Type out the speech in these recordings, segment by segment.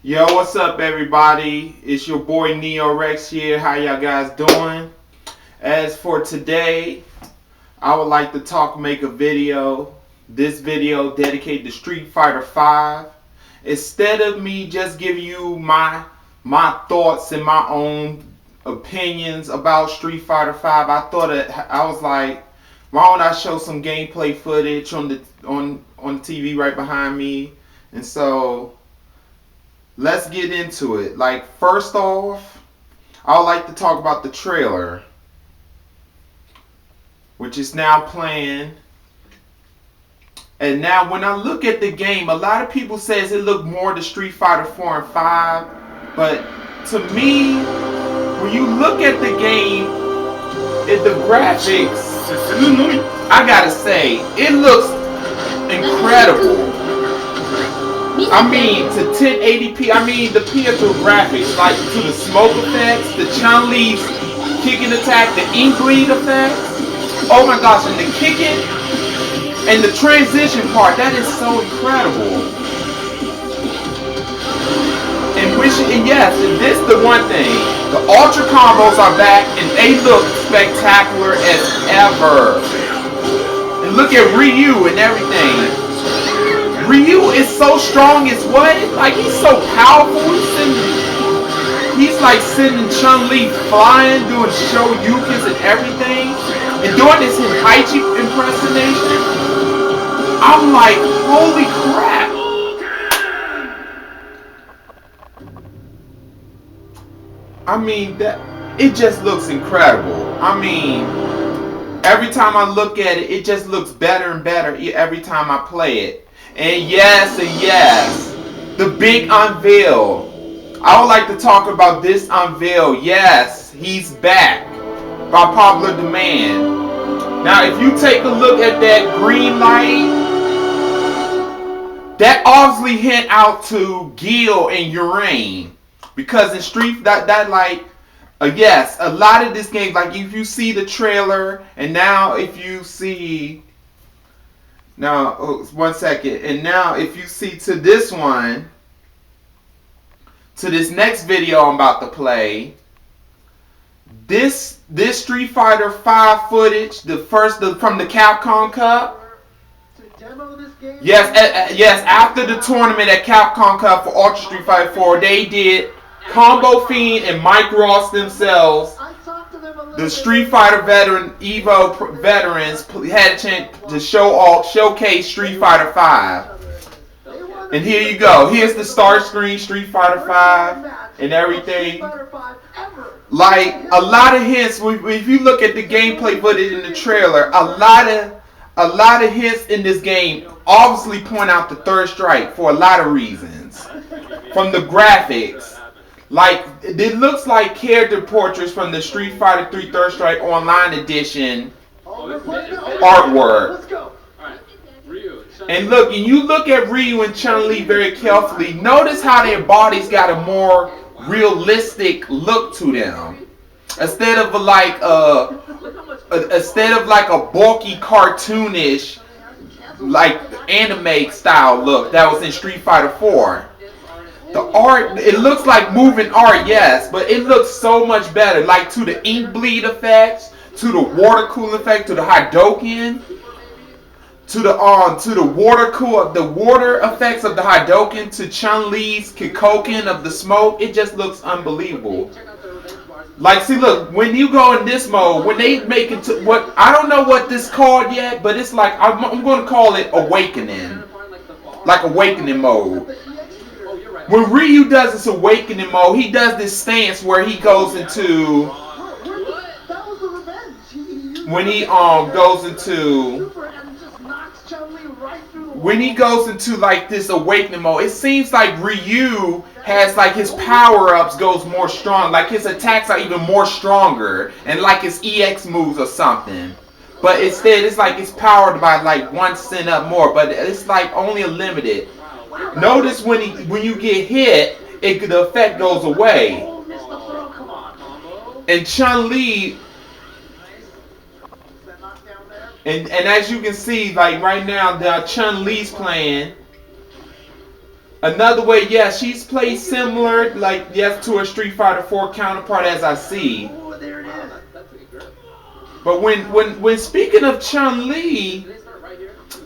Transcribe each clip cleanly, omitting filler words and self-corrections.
Yo, what's up, everybody? It's your boy NeoReXX here. How y'all guys doing? As for today, I would like to make a video. This video dedicated to Street Fighter 5. Instead of me just giving you my thoughts and my own opinions about Street Fighter 5, I was like, why don't I show some gameplay footage on the TV right behind me? And so let's get into it. Like, first off, I would like to talk about the trailer, which is now playing. And now when I look at the game, a lot of people says it looked more to Street Fighter 4 and 5. But to me, when you look at the game, the graphics, I gotta say, it looks incredible. I mean, to 1080p, I mean the PS2 graphics, like to the smoke effects, the Chun-Li's kicking attack, the ink bleed effects. Oh my gosh, and the kicking and the transition part, that is so incredible. And yes, and this is the one thing. The ultra combos are back and they look spectacular as ever. And look at Ryu and everything. Ryu is so strong as what? Like, he's so powerful. He's like sending Chun-Li flying, doing shoryukens and everything. And doing this Haichi impersonation. I'm like, holy crap. I mean, it just looks incredible. I mean, every time I look at it, it just looks better and better every time I play it. And yes, the big unveil. I would like to talk about this unveil. Yes, he's back by popular demand. Now, if you take a look at that green light, that obviously hint out to Gil and Urain. Because in Street, that light, yes, a lot of this game, like if you see the trailer, and now if you see, now, one second, and now if you see to this one, to this next video I'm about to play, this Street Fighter 5 footage, from the Capcom Cup. Yes, after the tournament at Capcom Cup for Ultra Street Fighter 4, they did Combo Fiend and Mike Ross themselves. The Street Fighter veteran Evo veterans had a chance to showcase Street Fighter 5. And here you go. Here's the start screen, Street Fighter 5 and everything. Like, a lot of hints. If you look at the gameplay footage in the trailer, a lot of hints in this game obviously point out the third strike for a lot of reasons. From the graphics. Like, it looks like character portraits from the Street Fighter 3 Third Strike Online Edition artwork. And look, and you look at Ryu and Chun-Li very carefully. Notice how their bodies got a more realistic look to them. Instead of like a bulky cartoonish, like anime style look that was in Street Fighter 4. The art, it looks like moving art, yes, but it looks so much better. Like to the ink bleed effects, to the water cool effect, to the Hadoken, to the water effects of the Hadoken, to Chun-Li's Kikoken of the smoke. It just looks unbelievable. Like, see, look, when you go in this mode, when they make it to what, I don't know what this called yet, but it's like, I'm going to call it Awakening. Like Awakening mode. When Ryu does this Awakening mode, he does this stance where he goes into, when he goes into like this Awakening mode, it seems like Ryu has like his power-ups goes more strong, like his attacks are even more stronger, and like his EX moves or something. But instead, it's like it's powered by like 1% up more, but it's like only a limited. Notice when you get hit, the effect goes away. And Chun-Li, and as you can see, like right now, the Chun-Li's playing. Another way, yeah, she's played similar, like, yes, to a Street Fighter 4 counterpart as I see. But when speaking of Chun-Li,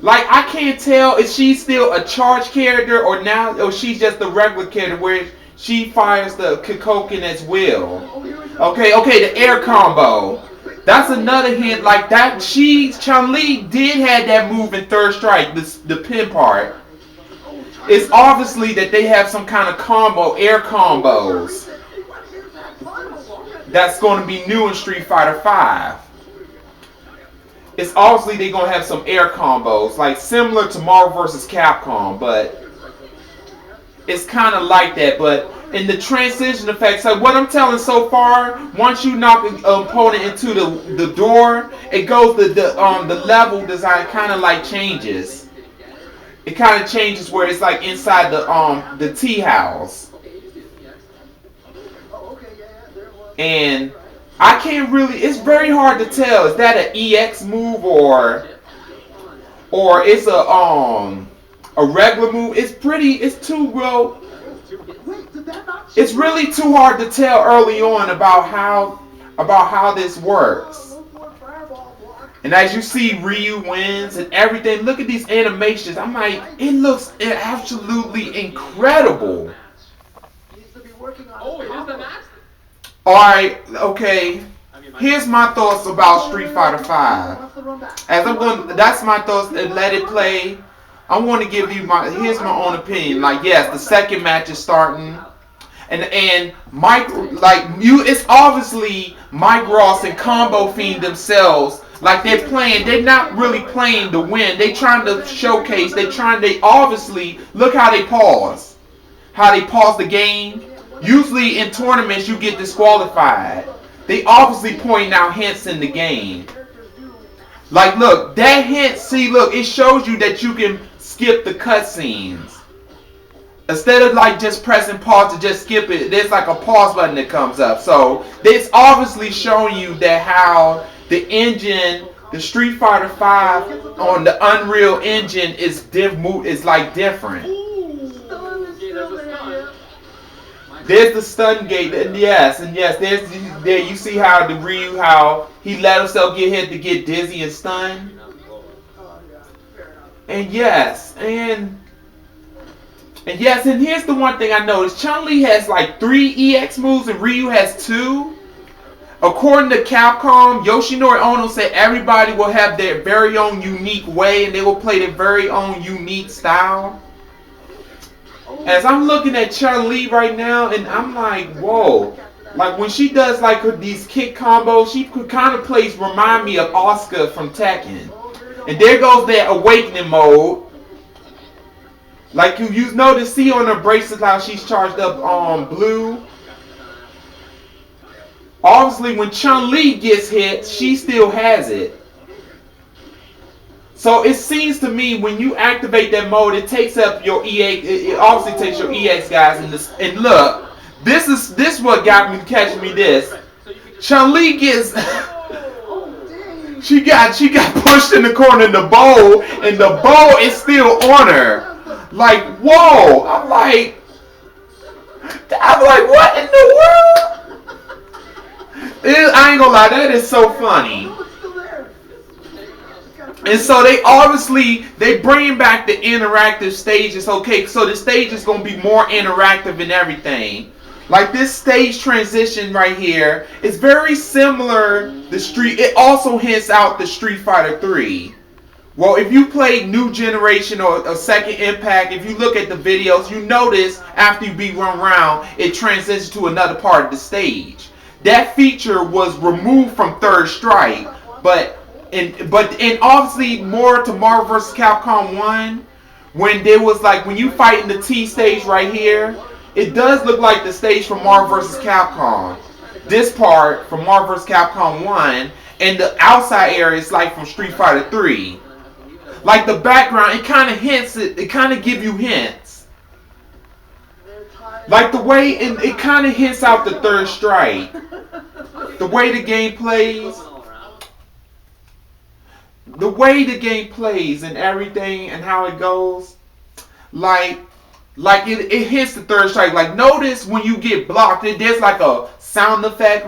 like, I can't tell if she's still a charged character or she's just a regular character where she fires the Kikoken as well. Okay, the air combo. That's another hint. Like that, Chun-Li did have that move in Third Strike, the pin part. It's obviously that they have some kind of combo, air combos. That's going to be new in Street Fighter 5. It's obviously they're going to have some air combos, like similar to Marvel vs. Capcom, but it's kind of like that. But in the transition effects, like what I'm telling so far, once you knock an opponent into the door, it goes the level design kind of like changes. It kind of changes where it's like inside the tea house. And I can't really, it's very hard to tell. Is that an EX move or it's a regular move? It's really too hard to tell early on about how this works. And as you see, Ryu wins and everything. Look at these animations. I'm like, it looks absolutely incredible. Alright, okay. Here's my thoughts about Street Fighter 5. That's my thoughts, and let it play. I want to give you here's my own opinion. Like, yes, the second match is starting. And Mike, like you, it's obviously Mike Ross and Combo Fiend themselves. Like they're not really playing to win. They trying to showcase. They obviously look how they pause. How they pause the game. Usually in tournaments you get disqualified. They obviously pointing out hints in the game. Like look, that hint. See, look, it shows you that you can skip the cutscenes. Instead of like just pressing pause to just skip it, there's like a pause button that comes up. So it's obviously showing you that how the engine, the Street Fighter 5 on the Unreal Engine is like different. There's the stun gate, and yes, there you see how the Ryu, how he let himself get hit to get dizzy and stunned. And yes, and here's the one thing I noticed. Chun-Li has like 3 EX moves and Ryu has 2. According to Capcom, Yoshinori Ono said everybody will have their very own unique way and they will play their very own unique style. As I'm looking at Chun-Li right now, and I'm like, whoa. Like when she does like these kick combos, she kind of remind me of Asuka from Tekken. And there goes that awakening mode. Like you notice, see on her bracelet how she's charged up blue. Obviously, when Chun-Li gets hit, she still has it. So it seems to me when you activate that mode, it takes up your EX. It obviously takes your EX guys. And look, this is what got me catching me this. Chun-Li gets. She got pushed in the corner in the bowl, and the bowl is still on her. Like, whoa! I'm like, what in the world? I ain't gonna lie, that is so funny. And so they bring back the interactive stages. Okay, so the stage is gonna be more interactive and everything. Like this stage transition right here is very similar. It also hints out the Street Fighter 3. Well, if you play New Generation or a Second Impact, if you look at the videos, you notice after you beat one round, it transitions to another part of the stage. That feature was removed from Third Strike, but obviously more to Marvel vs. Capcom 1, when there was like when you fight in the T stage right here, it does look like the stage from Marvel vs. Capcom. This part from Marvel vs. Capcom 1, and the outside area is like from Street Fighter 3. Like the background, it kind of hints it kind of give you hints. Like the way it kind of hints out the Third Strike. The way the game plays. The way the game plays and everything and how it goes. Like like it hits the third strike. Like notice when you get blocked, there's like a sound effect,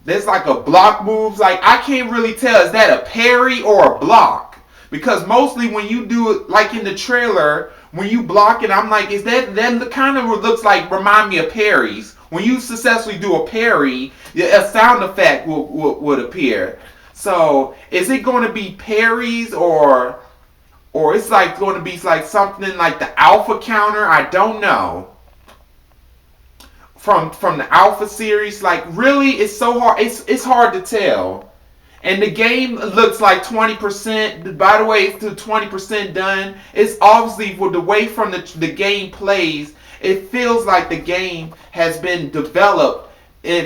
there's like a block moves. Like I can't really tell, is that a parry or a block? Because mostly when you do it, like in the trailer, when you block it, I'm like, is that kind of looks like, remind me of parries. When you successfully do a parry, a sound effect would appear. So is it going to be parries or it's like going to be like something like the alpha counter? I don't know. From the alpha series, like really, it's so hard. It's hard to tell. And the game looks like 20%. By the way, it's to 20% done. It's obviously, with the way from the game plays, it feels like the game has been developed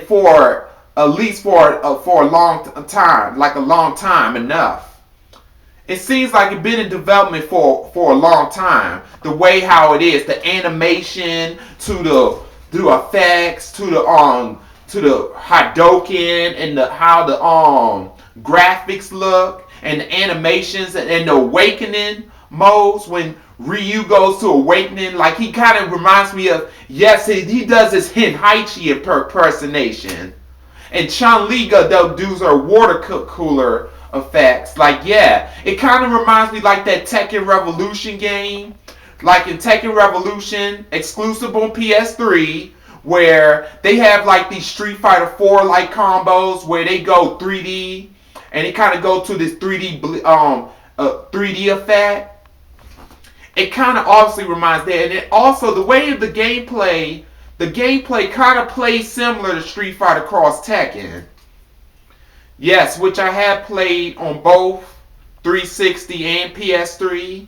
for at least for a long time, like a long time enough. It seems like it's been in development for a long time. The way how it is, the animation to the effects to the Hadoken and how the graphics look and the animations and the awakening modes when Ryu goes to awakening. Like he kind of reminds me of, yes, he does his Hinhaichi impersonation, and Chun-Li does her water cooler effects. Like, yeah, it kind of reminds me like that Tekken Revolution game. Like in Tekken Revolution, exclusive on PS3, where they have like these Street Fighter 4 like combos where they go 3D and they kind of go to this 3D effect. It kind of obviously reminds that, and it also the way of the gameplay kind of plays similar to Street Fighter Cross Tekken. Yes, which I have played on both 360 and PS3.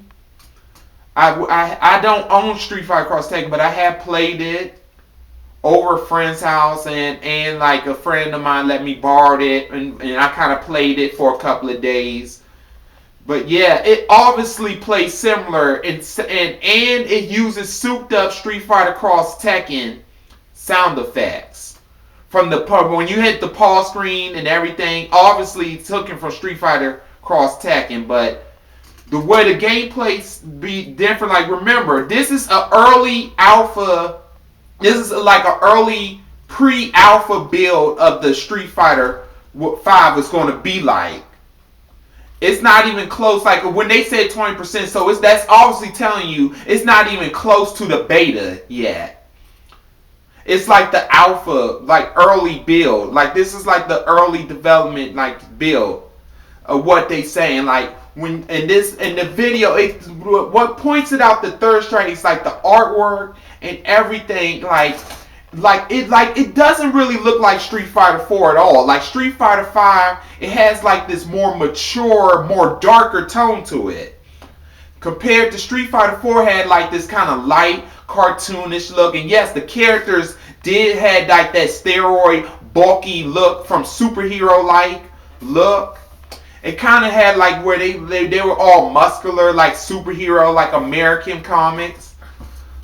I don't own Street Fighter Cross Tekken, but I have played it over a friend's house, and like a friend of mine let me borrow it, and I kind of played it for a couple of days. But yeah, it obviously plays similar, and it uses souped up Street Fighter Cross Tekken sound effects. From when you hit the pause screen and everything, obviously it's taken from Street Fighter Cross Tekken, but the way the gameplay be different. Like remember, this is an early alpha. This is like an early pre-alpha build of the Street Fighter 5 is going to be like. It's not even close. Like when they said 20%, so that's obviously telling you it's not even close to the beta yet. It's like the alpha, like early build. Like this is like the early development, like build of what they saying. Like when in the video, what points it out the third strike is like the artwork and everything. Like it doesn't really look like Street Fighter 4 at all. Like Street Fighter 5, it has like this more mature, more darker tone to it. Compared to Street Fighter 4 had like this kind of light, cartoonish look. And yes, the characters did have like that steroid, bulky look from superhero-like look. It kind of had like where they were all muscular, like superhero, like American comics.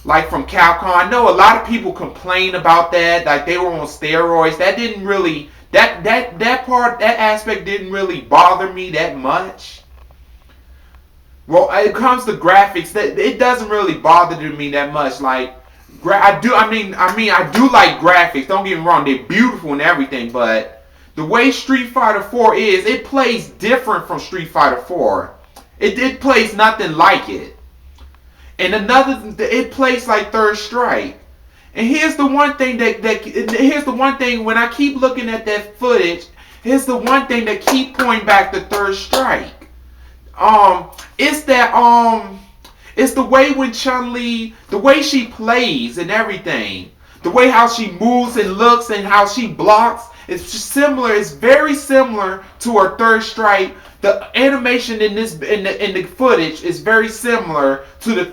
Like from Capcom. I know a lot of people complain about that, like they were on steroids. That didn't really, that aspect didn't really bother me that much. Well, it comes to graphics, that it doesn't really bother me that much. Like, I do like graphics. Don't get me wrong, they're beautiful and everything, but the way Street Fighter 4 is, it plays different from Street Fighter 4. It plays nothing like it. And it plays like Third Strike. And here's the one thing when I keep looking at that footage, here's the one thing that keep pointing back to Third Strike. It's the way when Chun-Li, the way she plays and everything, the way how she moves and looks and how she blocks, it's similar. It's very similar to her Third Strike. The animation in the footage is very similar to her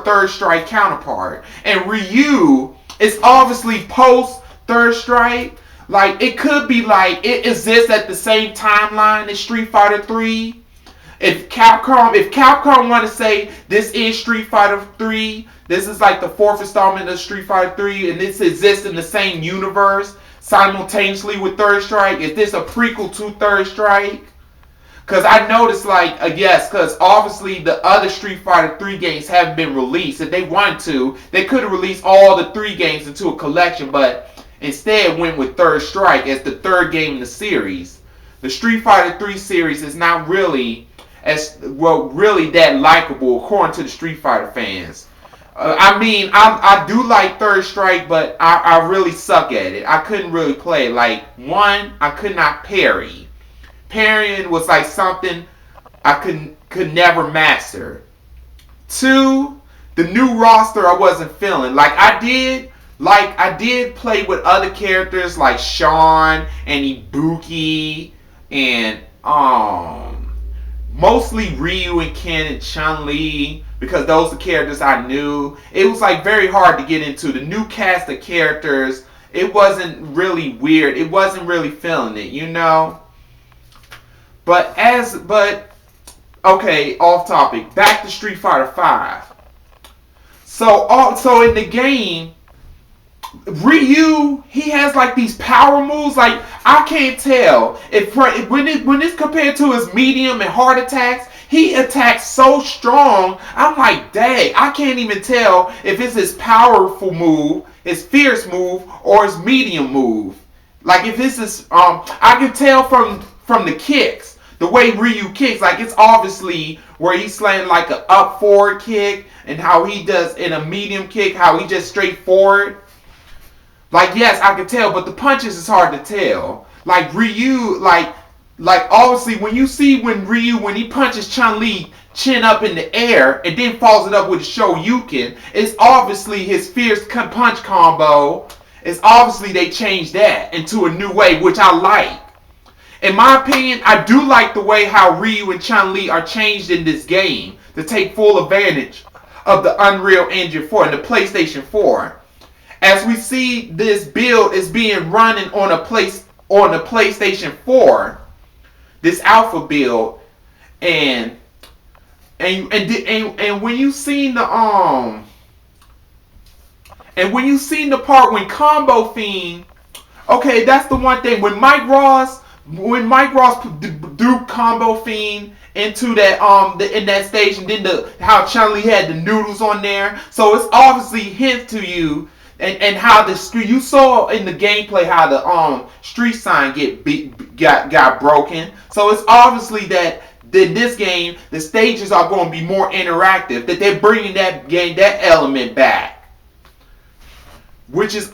Third Strike counterpart. And Ryu is obviously post Third Strike. Like it could be like it exists at the same timeline as Street Fighter 3. If Capcom want to say this is Street Fighter 3, this is like the fourth installment of Street Fighter 3, and this exists in the same universe simultaneously with Third Strike, is this a prequel to Third Strike? Because I noticed, like, yes, because obviously the other Street Fighter 3 games haven't been released. If they wanted to, they could have released all the 3 games into a collection, but instead went with Third Strike as the 3rd game in the series. The Street Fighter 3 series is not really really that likable according to the Street Fighter fans. I mean, I do like Third Strike, but I really suck at it. I couldn't really play. Like, one, I could not parry. Parrying was like something I could never master. 2, the new roster I wasn't feeling. Like I did play with other characters like Sean and Ibuki and mostly Ryu and Ken and Chun-Li, because those are characters I knew. It was like very hard to get into. The new cast of characters, it wasn't really weird. It wasn't really feeling it, you know? But okay, off topic. Back to Street Fighter 5. So in the game, Ryu, he has like these power moves. Like I can't tell if when it's compared to his medium and hard attacks, he attacks so strong. I'm like, dang, I can't even tell if it's his powerful move, his fierce move, or his medium move. Like if it's his, I can tell from the kicks. The way Ryu kicks, like it's obviously where he's slaying like an up forward kick, and how he does in a medium kick, how he just straight forward. Like yes, I can tell, but the punches is hard to tell. Like Ryu, like obviously when Ryu when he punches Chun-Li chin up in the air and then follows it up with a Shoryuken, it's obviously his fierce punch combo. It's obviously they changed that into a new way, which I like. In my opinion, I do like the way how Ryu and Chun-Li are changed in this game to take full advantage of the Unreal Engine 4 and the PlayStation 4. As we see, this build is being running on the PlayStation 4, this alpha build, and when you seen the part when Combo Fiend, okay, that's the one thing when Mike Ross threw Combo Fiend into that in that stage, and then how Chun-Li had the noodles on there, so it's obviously hint to you, and how the street, you saw in the gameplay how the street sign got broken, so it's obviously that in this game the stages are going to be more interactive, that they're bringing that element back, which is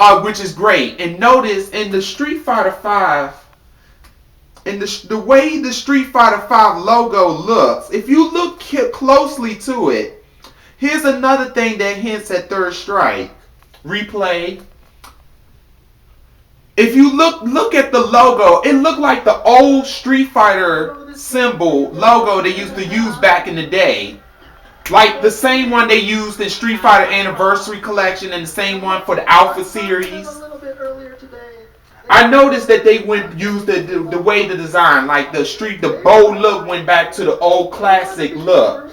great. And notice in the Street Fighter 5. And the way the Street Fighter 5 logo looks, if you look closely to it, here's another thing that hints at Third Strike. Replay. If you look at the logo, it looked like the old Street Fighter symbol logo they used to use back in the day. Like the same one they used in Street Fighter Anniversary Collection and the same one for the Alpha series. I noticed that they used the way the design, like the bold look went back to the old classic look.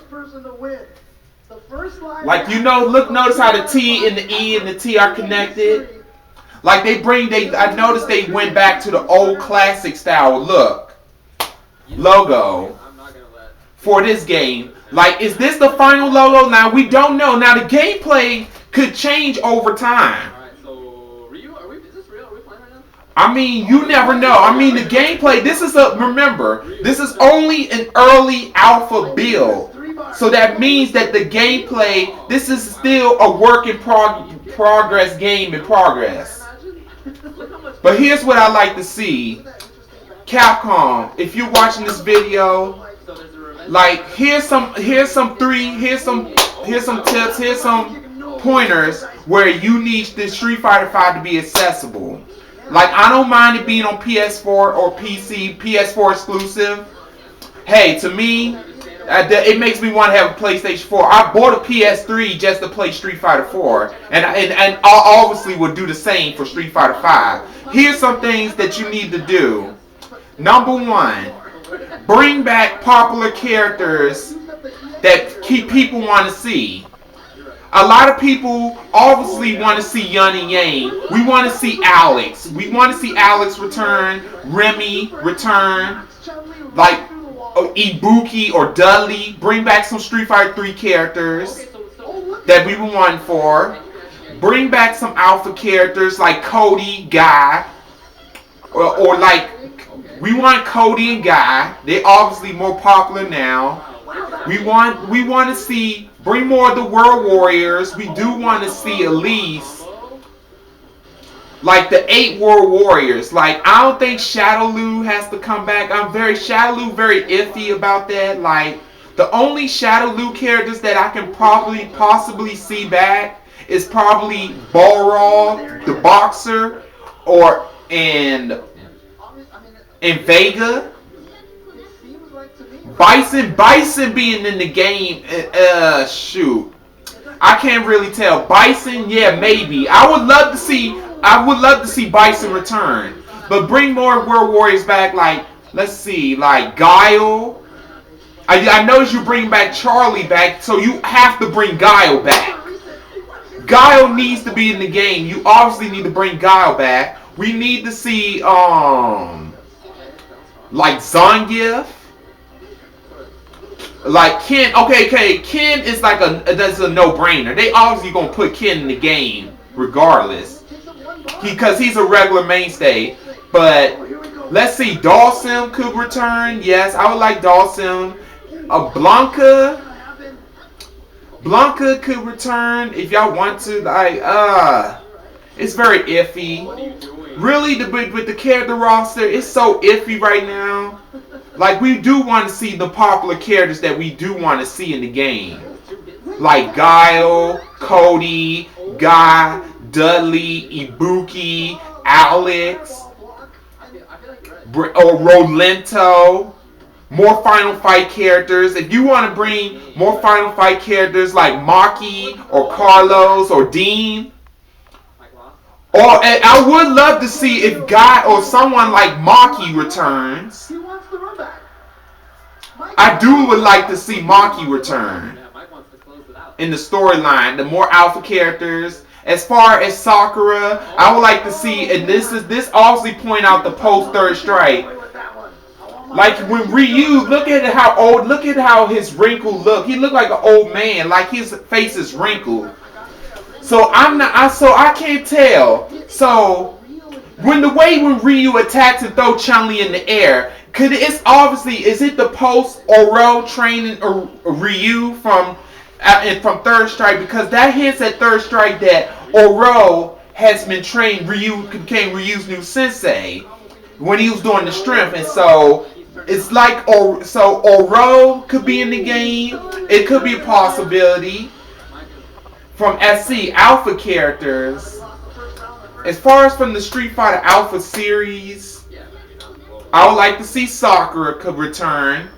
Like notice how the T and the E and the T are connected. Like I noticed they went back to the old classic style look logo for this game. Like, is this the final logo? Now we don't know. Now the gameplay could change over time. I mean, you never know. I mean, the gameplay, this is only an early alpha build. So that means that the gameplay, this is still a work in progress game in progress. But here's what I like to see. Capcom, if you're watching this video, like here's some tips, here's some pointers where you need the Street Fighter 5 to be accessible. Like, I don't mind it being on PS4 or PC, PS4 exclusive. Hey, to me, it makes me want to have a PlayStation 4. I bought a PS3 just to play Street Fighter 4, and I obviously would do the same for Street Fighter 5. Here's some things that you need to do. Number 1, bring back popular characters that people want to see. A lot of people obviously want to see Yun and Yang. We want to see Alex. We want to see Alex return, Remy return. Like, Ibuki or Dudley. Bring back some Street Fighter 3 characters that we were wanting for. Bring back some alpha characters like Cody, Guy, or like we want Cody and Guy. They're obviously more popular now. We want to see bring more of the World Warriors. We do want to see at least like the 8 World Warriors. Like I don't think Shadowloo has to come back. Shadowloo very iffy about that. Like the only Shadowloo characters that I can possibly see back is probably Balrog, the boxer, or and Vega. Bison being in the game, shoot, I can't really tell. Bison, yeah, maybe. I would love to see Bison return, but bring more World Warriors back. Like, let's see, like Guile. I noticed you bring back Charlie back, so you have to bring Guile back. Guile needs to be in the game. You obviously need to bring Guile back. We need to see like Zangief. Like Ken, okay, Ken is like that's a no-brainer. They obviously gonna put Ken in the game regardless, because he's a regular mainstay. But let's see, Dawson could return. Yes, I would like Dawson. Blanca could return if y'all want to. Like, it's very iffy. Really, with the character roster, it's so iffy right now. Like, we do want to see the popular characters that we do want to see in the game. Like Guile, Cody, Guy, Dudley, Ibuki, Alex, or Rolento. More Final Fight characters. If you want to bring more Final Fight characters like Maki or Carlos or Dean. Or I would love to see if Guy or someone like Maki returns. I would like to see Maki return in the storyline. The more alpha characters. As far as Sakura, I would like to see, and this obviously point out the post Third Strike. Like when Ryu, look at how his wrinkle look. He looked like an old man. Like his face is wrinkled. So I can't tell. So when Ryu attacks and throw Chun-Li in the air, is it the post Oro training Ryu from Third Strike? Because that hints at Third Strike that Oro has been trained. Ryu became Ryu's new sensei when he was doing the strength, and so it's like Oro could be in the game. It could be a possibility. From SC Alpha characters, as far as from the Street Fighter Alpha series, I would like to see Sakura could return.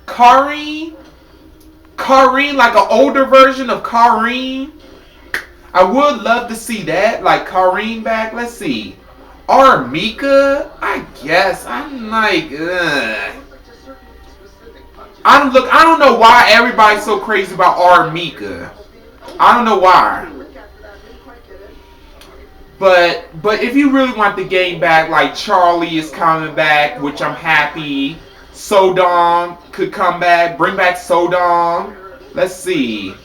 Karin, like an older version of Karin. I would love to see that, like Karin back. Let's see. Mika, I guess. I'm like, I don't know why everybody's so crazy about Mika. I don't know why. But if you really want the game back, like Charlie is coming back, which I'm happy. Sodom could come back. Bring back Sodom. Let's see.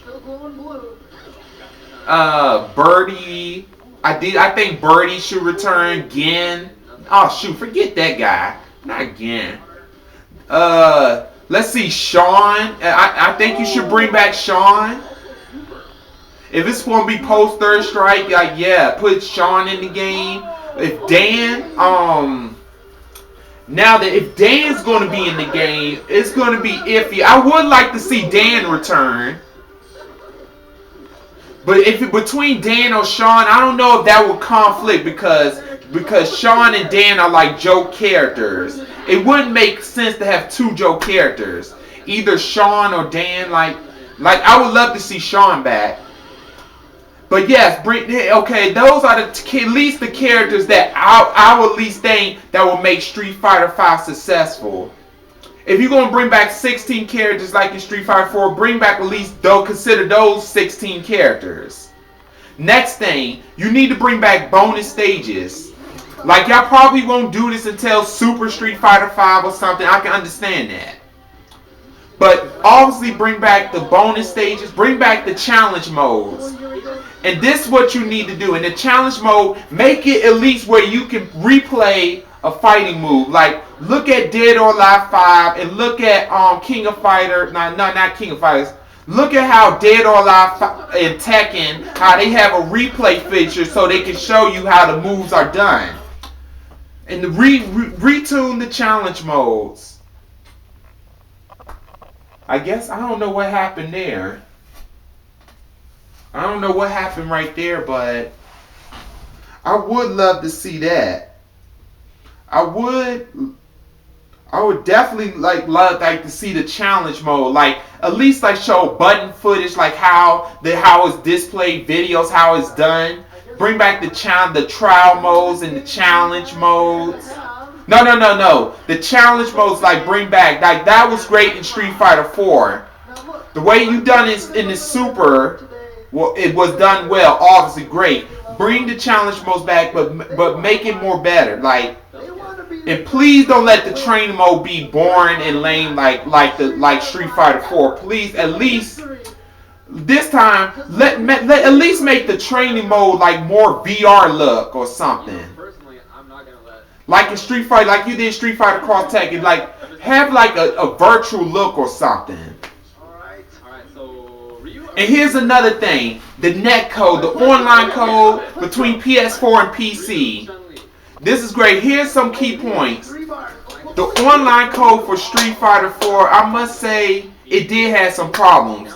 Birdie. I think Birdie should return. Gen. Oh shoot, forget that guy. Not Gen. Let's see, Sean. I think you should bring back Sean. If it's going to be post Third Strike, like, yeah, put Sean in the game. If Dan, now that if Dan's going to be in the game, it's going to be iffy. I would like to see Dan return. But between Dan or Sean, I don't know if that would conflict because Sean and Dan are like joke characters. It wouldn't make sense to have 2 joke characters. Either Sean or Dan, like I would love to see Sean back. But yes, those are at least the characters that I would at least think that will make Street Fighter V successful. If you're going to bring back 16 characters like in Street Fighter 4, bring back at least, consider those 16 characters. Next thing, you need to bring back bonus stages. Like, y'all probably won't do this until Super Street Fighter V or something. I can understand that. But obviously bring back the bonus stages, bring back the challenge modes. And this is what you need to do. In the challenge mode, make it at least where you can replay a fighting move. Like, look at Dead or Alive 5 and look at King of Fighters. Not King of Fighters. Look at how Dead or Alive and Tekken, how they have a replay feature so they can show you how the moves are done. And retune the challenge modes. I guess I don't know what happened there. I don't know what happened right there, but I would love to see that. I would definitely love to see the challenge mode, like at least show button footage, like how it's displayed, videos, how it's done. Bring back the trial modes and the challenge modes. No. The challenge modes, bring back, that was great in Street Fighter 4. The way you done it in the Super, well, it was done well, obviously great. Bring the challenge modes back, but make it more better, and please don't let the training mode be boring and lame like Street Fighter 4. Please, at least this time, let at least make the training mode more VR look or something. Like in Street Fighter, like you did Street Fighter Cross Tekken, have a virtual look or something. And here's another thing: the net code, the online code between PS4 and PC. This is great. Here's some key points. The online code for Street Fighter 4, I must say, it did have some problems.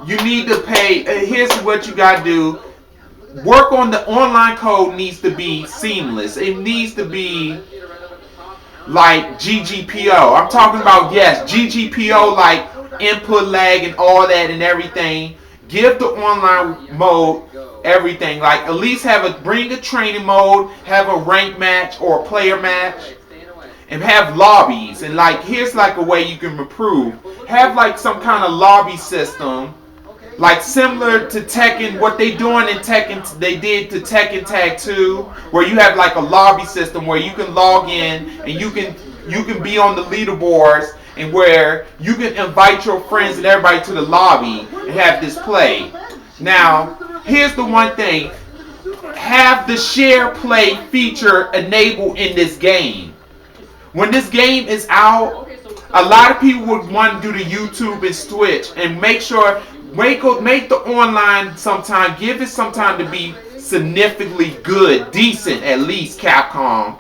You need to pay. Here's what you gotta do. Work on the online code. Needs to be seamless. It needs to be like GGPO. I'm talking about, yes, GGPO, like input lag and all that and everything. Give the online mode everything. At least bring a training mode, have a rank match or a player match, and have lobbies. And here's a way you can improve. Have some kind of lobby system. Similar to Tekken, what they doing in Tekken, they did to Tekken Tag 2, where you have a lobby system where you can log in and you can be on the leaderboards, and where you can invite your friends and everybody to the lobby and have this play. Now, here's the one thing: have the share play feature enabled in this game. When this game is out, a lot of people would want to do the YouTube and Twitch, and make the online sometime, give it some time to be significantly good, decent at least, Capcom.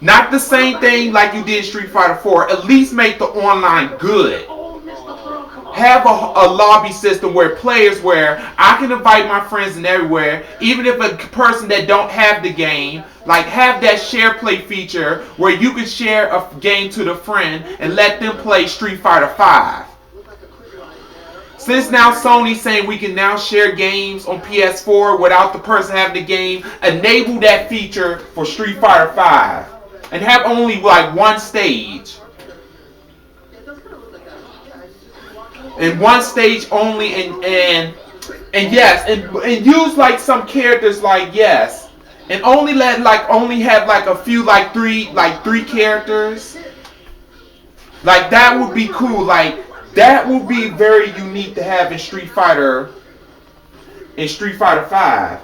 Not the same thing like you did Street Fighter 4. At least make the online good. Have a lobby system where I can invite my friends and everywhere, even if a person that don't have the game, have that share play feature where you can share a game to the friend and let them play Street Fighter 5. Since now Sony's saying we can now share games on PS4 without the person having the game, enable that feature for Street Fighter 5. And have only one stage. And one stage only, and yes, and use some characters yes. And only have a few three characters. That would be cool. That would be very unique to have in Street Fighter 5.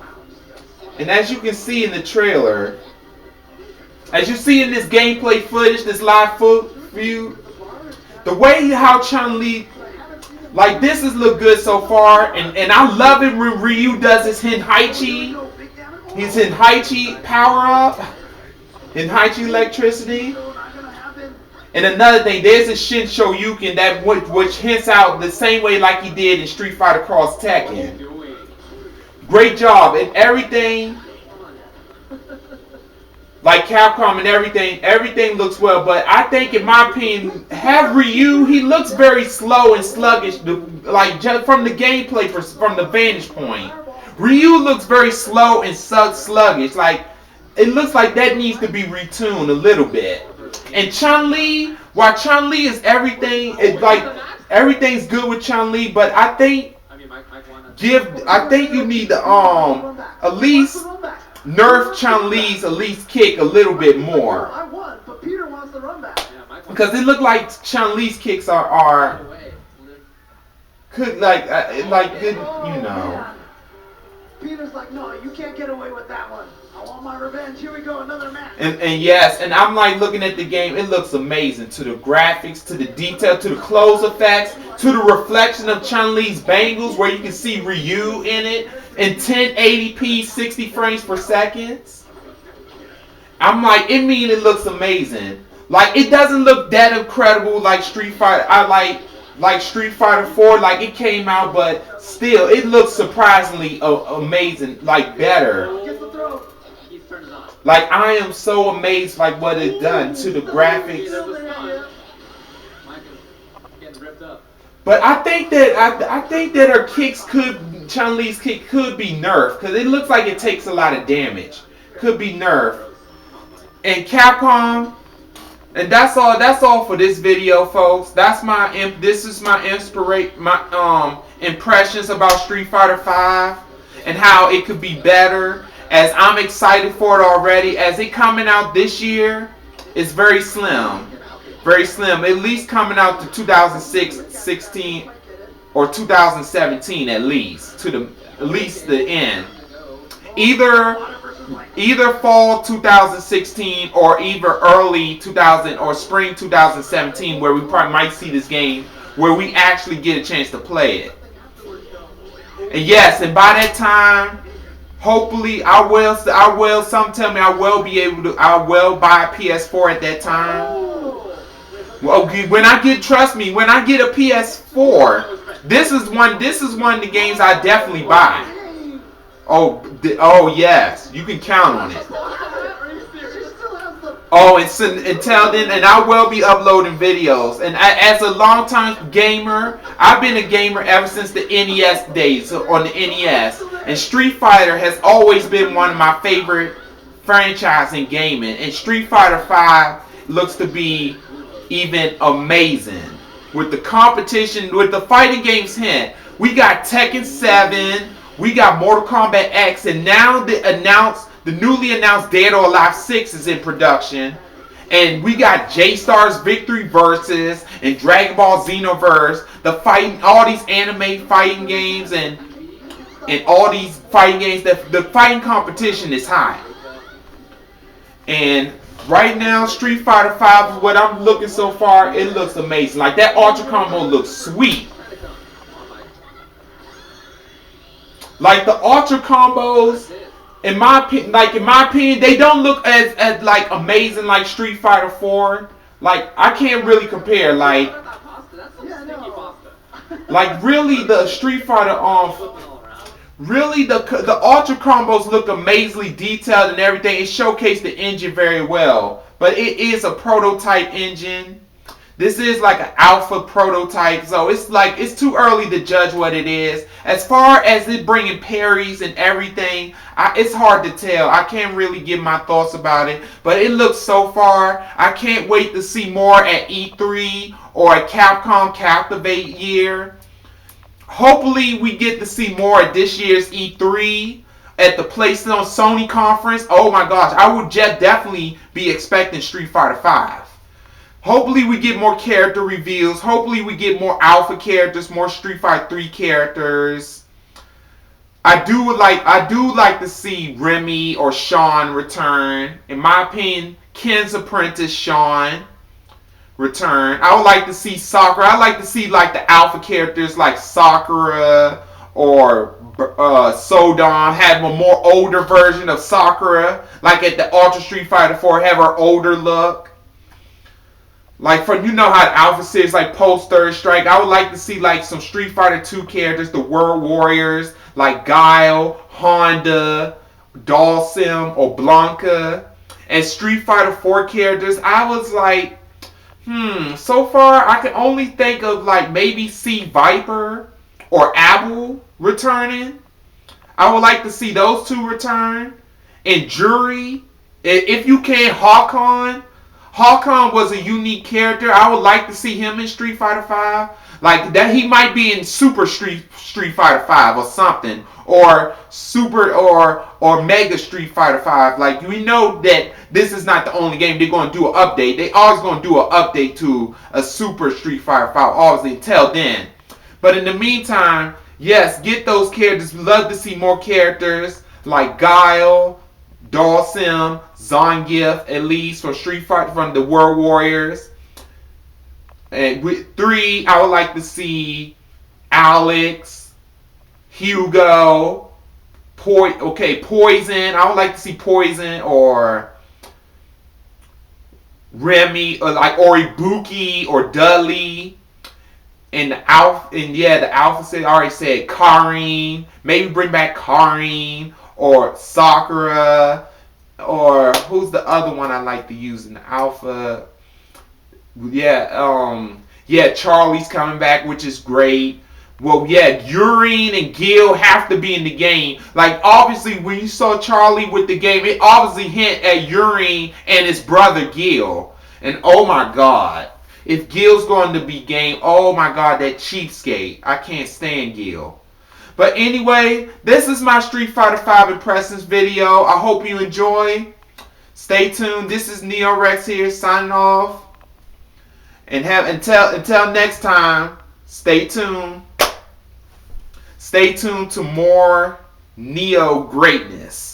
And as you can see in the trailer, as you see in this gameplay footage, this live view, the way how Chun-Li, this has looked good so far, and I love it when Ryu does his Hinhaichi power up, Hinhaichi electricity. And another thing, there's a Shin Shoryuken that which hints out the same way like he did in Street Fighter Cross Tekken. Great job, and everything, Capcom and everything looks well. But I think, in my opinion, have Ryu. He looks very slow and sluggish, just from the gameplay, from the vantage point. Ryu looks very slow and sluggish. It looks like that needs to be retuned a little bit. And Chun-Li, while Chun-Li is everything, everything's good with Chun-Li, but I think you need to at least nerf Chun-Li's at least kick a little bit more. Because it looked like Chun-Li's kicks are could like good, you know. Peter's like, no, you can't get away with that one. I want my revenge. Here we go, another match. And yes, and I'm like looking at the game. It looks amazing. To the graphics, to the detail, to the close effects, to the reflection of Chun-Li's bangles, where you can see Ryu in it in 1080p, 60 frames per second. I'm like, it looks amazing. Like, it doesn't look that incredible like Street Fighter. I like Street Fighter 4, like it came out, but still, it looks surprisingly amazing, like better. Like, I am so amazed like what it done to the graphics. But I think that her kicks Chun-Li's kick could be nerfed, because it looks like it takes a lot of damage. Could be nerfed. And Capcom, and that's all for this video, folks. This is my impressions about Street Fighter 5 and how it could be better. As I'm excited for it already. As it coming out this year, it's very slim. Very slim. At least coming out to 2016 or 2017 at least. At least the end. Either fall 2016 or either early 2000 or spring 2017, where we probably might see this game, where we actually get a chance to play it. And yes, and by that time, hopefully some tell me I will buy a PS4 at that time. Well, when I get a PS4, this is one of the games I definitely buy. Oh yes, you can count on it. Oh, until then, and I will be uploading videos. And as a longtime gamer, I've been a gamer ever since the NES days on the NES. And Street Fighter has always been one of my favorite franchises in gaming. And Street Fighter 5 looks to be even amazing. With the competition, with the fighting games hint, we got Tekken 7, we got Mortal Kombat X, and now the newly announced Dead or Alive 6 is in production. And we got J-Star's Victory Versus and Dragon Ball Xenoverse, all these anime fighting games and all these fighting games. The fighting competition is high. And right now, Street Fighter 5, what I'm looking so far, it looks amazing. Like, that Ultra Combo looks sweet. Like, the Ultra Combos, in my opinion, they don't look as like amazing like Street Fighter 4. Like, I can't really compare. Like really the Street Fighter really the Ultra Combos look amazingly detailed and everything. It showcased the engine very well, but it is a prototype engine. This is like an alpha prototype, so it's too early to judge what it is. As far as it bringing parries and everything, it's hard to tell. I can't really give my thoughts about it, but it looks so far. I can't wait to see more at E3 or at Capcom Captivate year. Hopefully we get to see more at this year's E3 at the PlayStation Sony conference. Oh my gosh, I would definitely be expecting Street Fighter 5. Hopefully we get more character reveals. Hopefully we get more alpha characters, more Street Fighter 3 characters. I do like to see Remy or Sean return. In my opinion, Ken's apprentice Sean return. I would like to see Sakura. I like to see like the alpha characters like Sakura or Sodom have a more older version of Sakura. Like at the Ultra Street Fighter 4, have her older look. Like, how the Alpha Series, like, post Third Strike, I would like to see, like, some Street Fighter 2 characters, the World Warriors, like Guile, Honda, Dhalsim, or Blanca. And Street Fighter 4 characters, I was like, so far, I can only think of, like, maybe see Viper or Abel returning. I would like to see those two return. And Jury, if you can, Hawkon. Hawkon was a unique character. I would like to see him in Street Fighter 5. Like that, he might be in Super Street Fighter 5 or something, or Super or Mega Street Fighter 5. Like, we know that this is not the only game they're going to do an update. They always going to do an update to a Super Street Fighter 5. Obviously, until then. But in the meantime, yes, get those characters. Love to see more characters like Guile, Dhalsim, Zangief, at least for Street Fighter from the World Warriors. And with 3, I would like to see Alex, Hugo, Poison. I would like to see Poison or Remy, or like Ibuki or Dudley. And the Alpha set already said Karin. Maybe bring back Karin or Sakura, or who's the other one I like to use in the Alpha? Charlie's coming back, which is great. Well, yeah, Urine and Gil have to be in the game. Like, obviously, when you saw Charlie with the game, it obviously hint at Urine and his brother Gil. And oh my god, if Gil's going to be game, oh my god, that cheapskate. I can't stand Gil. But anyway, this is my Street Fighter V impressions video. I hope you enjoy. Stay tuned. This is NeoReXX here, signing off. And until next time, stay tuned. Stay tuned to more Neo greatness.